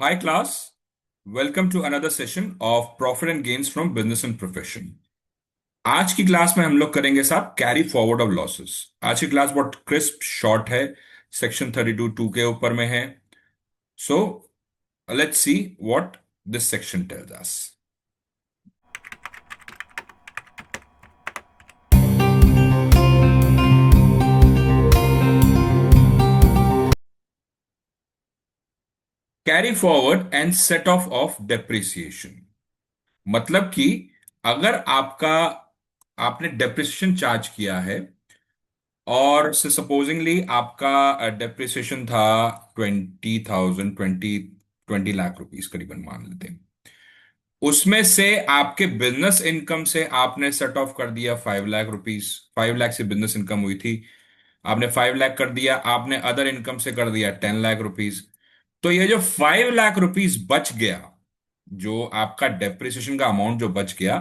Hi class, welcome to another session of Profit and Gains from Business and Profession। आज की class में हम लोग करेंगे साहब कैरी फॉरवर्ड ऑफ लॉसेस। आज की क्लास बहुत क्रिस्प शॉर्ट है, सेक्शन 32(2) के ऊपर में है। So let's see what this section tells us. Carry forward and set of depreciation मतलब कि अगर आपने डेप्रिसिएशन चार्ज किया है और से सपोजिंगली आपका डेप्रिसिएशन था 20,000, 20 लाख रुपीस करीबन मान लेते हैं। उसमें से आपके बिजनेस इनकम से आपने सेट ऑफ कर दिया 5 लाख रुपीस। 5 लाख से बिजनेस इनकम हुई थी, आपने 5 लाख कर दिया। आपने अदर इनकम से कर दिया 10 लाख रुपीस। तो ये जो 5 लाख रुपीस बच गया, जो आपका डेप्रिसिएशन का अमाउंट जो बच गया,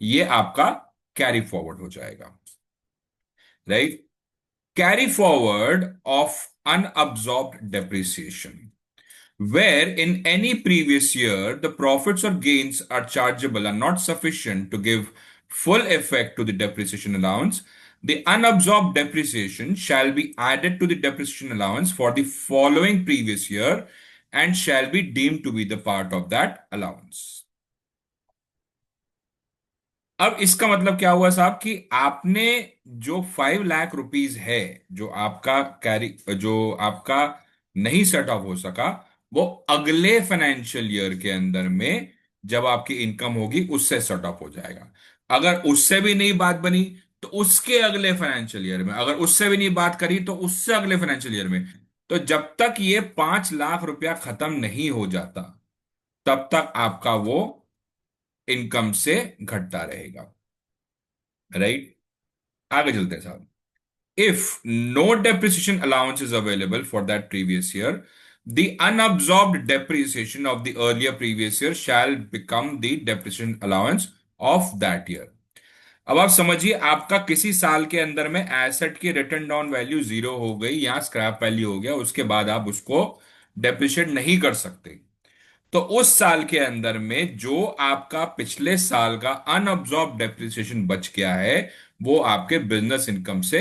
ये आपका कैरी फॉरवर्ड हो जाएगा, right. Carry forward of unabsorbed depreciation, where in any previous year the profits or gains are chargeable are not sufficient to give full effect to the depreciation allowance. The unabsorbed depreciation shall be added to the depreciation allowance for the following previous year and shall be deemed to be the part of that allowance. अब इसका मतलब क्या हुआ साहब कि आपने जो 5 lakh rupees है, जो आपका कैरी, जो आपका नहीं सेट ऑफ हो सका, वो अगले फाइनेंशियल ईयर के अंदर में जब आपकी इनकम होगी उससे सेट ऑफ हो जाएगा। अगर उससे भी नहीं बात बनी तो उसके अगले फाइनेंशियल ईयर में, अगर उससे भी नहीं बात करी तो उससे अगले फाइनेंशियल ईयर में। तो जब तक ये 5 लाख रुपया खत्म नहीं हो जाता तब तक आपका वो इनकम से घटता रहेगा, राइट। आगे चलते हैं साहब। If no depreciation allowance is available for that previous year, the unabsorbed depreciation of the earlier previous year shall become the depreciation allowance of that year। अब आप समझिए, आपका किसी साल के अंदर में एसेट की रिटर्न डाउन वैल्यू जीरो हो गई या स्क्रैप वैल्यू हो गया, उसके बाद आप उसको डेप्रिशिएट नहीं कर सकते। तो उस साल के अंदर में जो आपका पिछले साल का अनअब्जॉर्ब डेप्रिसिएशन बच गया है, वो आपके बिजनेस इनकम से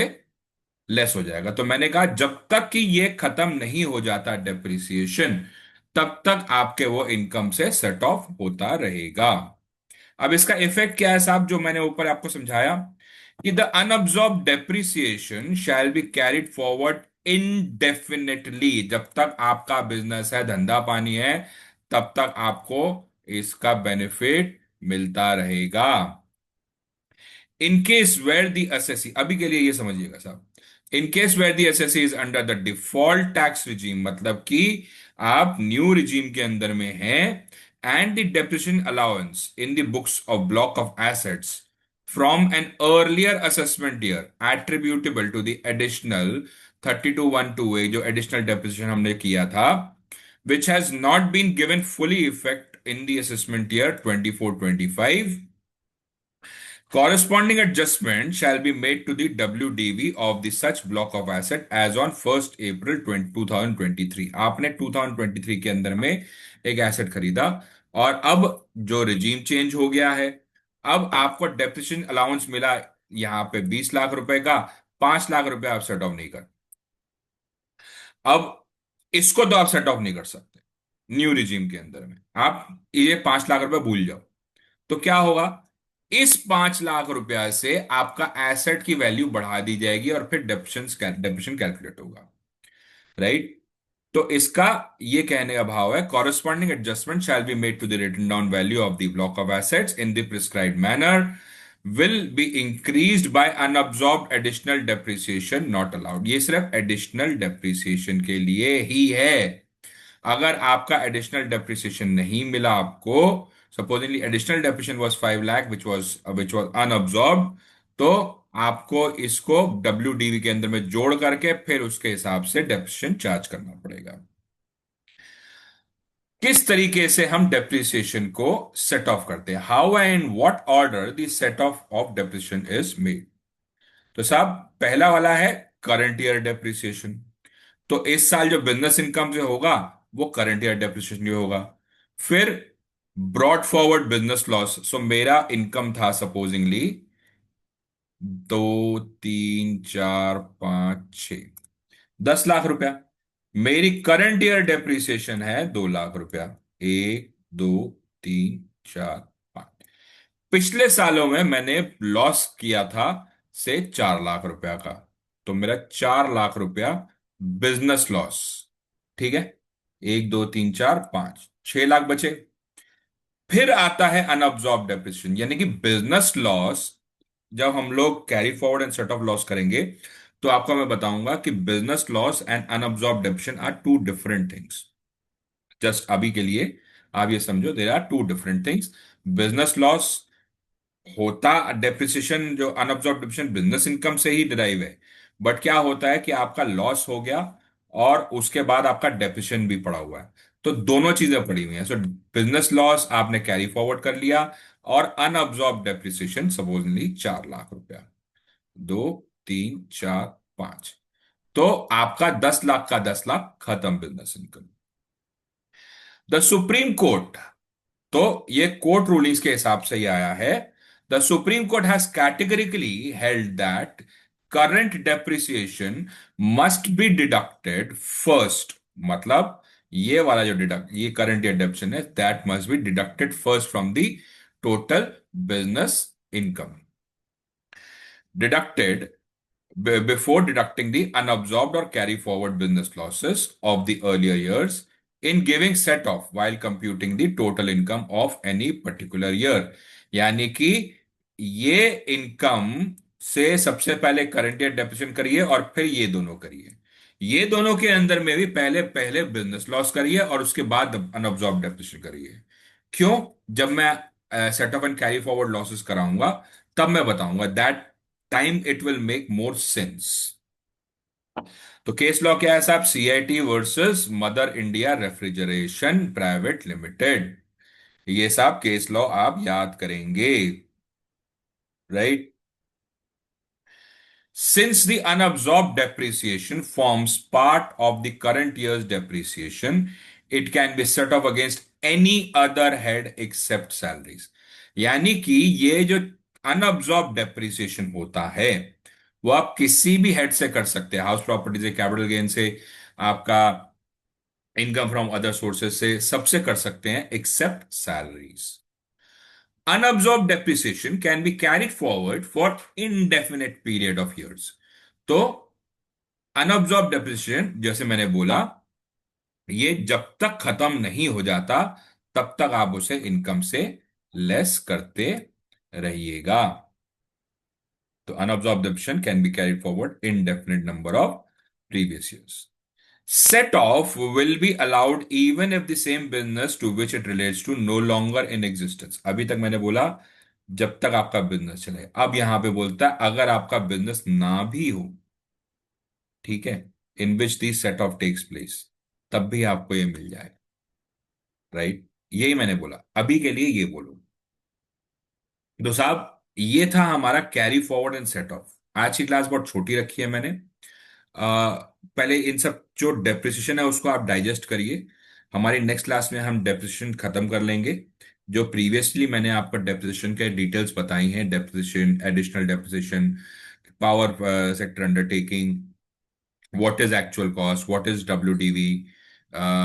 लेस हो जाएगा। तो मैंने कहा जब तक कि ये खत्म नहीं हो जाता डेप्रिसिएशन, तब तक आपके वो इनकम से सेट ऑफ होता रहेगा। अब इसका इफेक्ट क्या है साहब, जो मैंने ऊपर आपको समझाया कि the unabsorbed depreciation shall be carried forward indefinitely. जब तक आपका बिजनेस है, धंधा पानी है, तब तक आपको इसका बेनिफिट मिलता रहेगा। In case where the SSC, अभी के लिए ये समझिएगा साहब, in case where the SSC is under the default tax regime, मतलब कि आप न्यू रिजीम के अंदर में हैं, and the depreciation allowance in the books of block of assets from an earlier assessment year attributable to the additional 32(1)(2)(a), जो additional depreciation हमने किया था, which has not been given fully effect in the assessment year 24-25, corresponding adjustment shall be made to the WDV of the such block of asset as on 1st April 2023। आपने 2023 के अंदर में एक asset खरीदा और अब जो रिजीम चेंज हो गया है, अब आपको डेप्रिसिएशन अलाउंस मिला यहां पे 20 लाख रुपए का। 5 लाख रुपए आप सेट ऑफ नहीं कर, अब इसको तो आप सेट ऑफ नहीं कर सकते न्यू रिजीम के अंदर में। आप ये 5 लाख रुपए भूल जाओ। तो क्या होगा, इस 5 लाख रुपया से आपका एसेट की वैल्यू बढ़ा दी जाएगी और फिर डेप्रिसिएशन कैलकुलेट होगा, राइट। तो इसका ये कहने का भाव है, corresponding adjustment shall be made to the written down value of the block of assets in the prescribed manner, will be increased by unabsorbed additional depreciation not allowed. ये सिर्फ एडिशनल डेप्रिसिएशन के लिए ही है। अगर आपका एडिशनल डेप्रिसिएशन नहीं मिला आपको, supposedly additional depreciation was 5 lakh which was unabsorbed, तो आपको इसको WDV के अंदर में जोड़ करके फिर उसके हिसाब से डेप्रिसिएशन चार्ज करना पड़ेगा। किस तरीके से हम डेप्रिसिएशन को सेट ऑफ करते हैं, how and what order the set of of depreciation is made. तो साहब पहला वाला है करंट ईयर डेप्रिसिएशन। तो इस साल जो बिजनेस इनकम से होगा, वो करंट ईयर डेप्रिसिएशन भी होगा। फिर ब्रॉड फॉरवर्ड बिजनेस लॉस, सो मेरा इनकम था सपोजिंगली 2 3 4 5 6, 10 लाख रुपया। मेरी करंट ईयर डेप्रिसिएशन है 2 लाख रुपया। 1 2 3 4 5। पिछले सालों में मैंने लॉस किया था से 4 लाख रुपया का, तो मेरा 4 लाख रुपया बिजनेस लॉस। ठीक है, 1 2 3 4 5, 6 लाख बचे। फिर आता है अनअब्जॉर्ब डेप्रिसिएशन, यानी कि बिजनेस लॉस। जब हम लोग carry forward and set off loss करेंगे, तो आपको मैं बताऊंगा कि business loss and unabsorbed depreciation are two different things. Just अभी के लिए आप ये समझो, there are two different things. Business loss होता, डेप्रिसिएशन जो अनअब्जॉर्ब डेप्रिसिएशन बिजनेस इनकम से ही डिराइव है। बट क्या होता है कि आपका लॉस हो गया और उसके बाद आपका डेप्रिसिएशन भी पड़ा हुआ है, तो दोनों चीजें पड़ी हुई हैं। सो बिजनेस लॉस आपने कैरी फॉरवर्ड कर लिया, और अनअब्जॉर्ब डेप्रिसिएशन सपोजली 4 लाख रुपया। 2 3 4 5, तो आपका 10 लाख का 10 लाख खत्म business income. The supreme court, तो ये कोर्ट रूलिंग्स के हिसाब से ही आया है। The supreme court has categorically held that current depreciation must be deducted first. मतलब ये वाला जो डिडक्ट, ये करंट ईयर डेप्रिसिएशन है, that must be deducted first from the total business income, deducted before deducting the unabsorbed or carry forward business losses of the earlier years in giving set off while computing the total income of any particular year। यानी कि ये income से सबसे पहले current year depreciation करिए और फिर ये दोनों करिए। ये दोनों के अंदर में भी पहले पहले बिजनेस लॉस करिए और उसके बाद अनअब्सॉर्ब डेप्रिसिएशन करिए। क्यों? जब मैं set of and carry forward losses कराऊंगा, तब मैं बताऊंगा, that time it will make more sense. तो केस लॉ क्या है साहब? CIT versus mother India refrigeration private limited. ये साहब केस लॉ आप याद करेंगे, right? Since the unabsorbed depreciation forms part of the current year's depreciation, it can be set off against any other head except salaries। यानी कि ये जो अनअब्सॉर्ब depreciation होता है, वो आप किसी भी हेड से कर सकते हैं, हाउस प्रॉपर्टी से, कैपिटल गेन से, आपका इनकम फ्रॉम अदर सोर्सेस से, सबसे कर सकते हैं except salaries. Unabsorbed depreciation can be carried forward for indefinite period of years। तो अनअब्जॉर्ब डेप्रिसिएशन, जैसे मैंने बोला, ये जब तक खत्म नहीं हो जाता तब तक आप उसे इनकम से लेस करते रहिएगा। तो unabsorbed depreciation can be carried forward indefinite number of previous years। Set off will be allowed even if the same business to which it relates to no longer in existence। अभी तक मैंने बोला जब तक आपका बिजनेस चले, अब यहां पे बोलता है अगर आपका बिजनेस ना भी हो, ठीक है, इन विच दी सेट ऑफ टेक्स प्लेस, तब भी आपको ये मिल जाए, राइट? यही मैंने बोला, अभी के लिए ये बोलो। तो साहब ये था हमारा carry forward and set of. आज की क्लास बहुत छोटी रखी है मैंने। पहले इन सब जो डेप्रिसिएशन है उसको आप डाइजेस्ट करिए। हमारी नेक्स्ट क्लास में हम डेप्रिसिएशन खत्म कर लेंगे। जो प्रीवियसली मैंने आपको डेप्रिसिएशन के डिटेल्स बताई हैं, depreciation, additional depreciation, power sector undertaking, what is actual cost, what is WDV,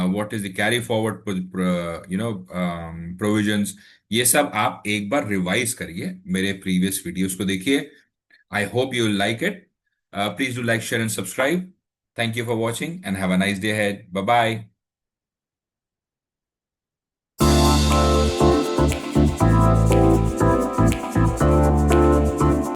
what is the carry forward provisions, ये सब आप एक बार रिवाइज करिए, मेरे प्रीवियस वीडियोस को देखिए। I hope you like it. Please do like, share and subscribe. Thank you for watching and have a nice day ahead. Bye bye.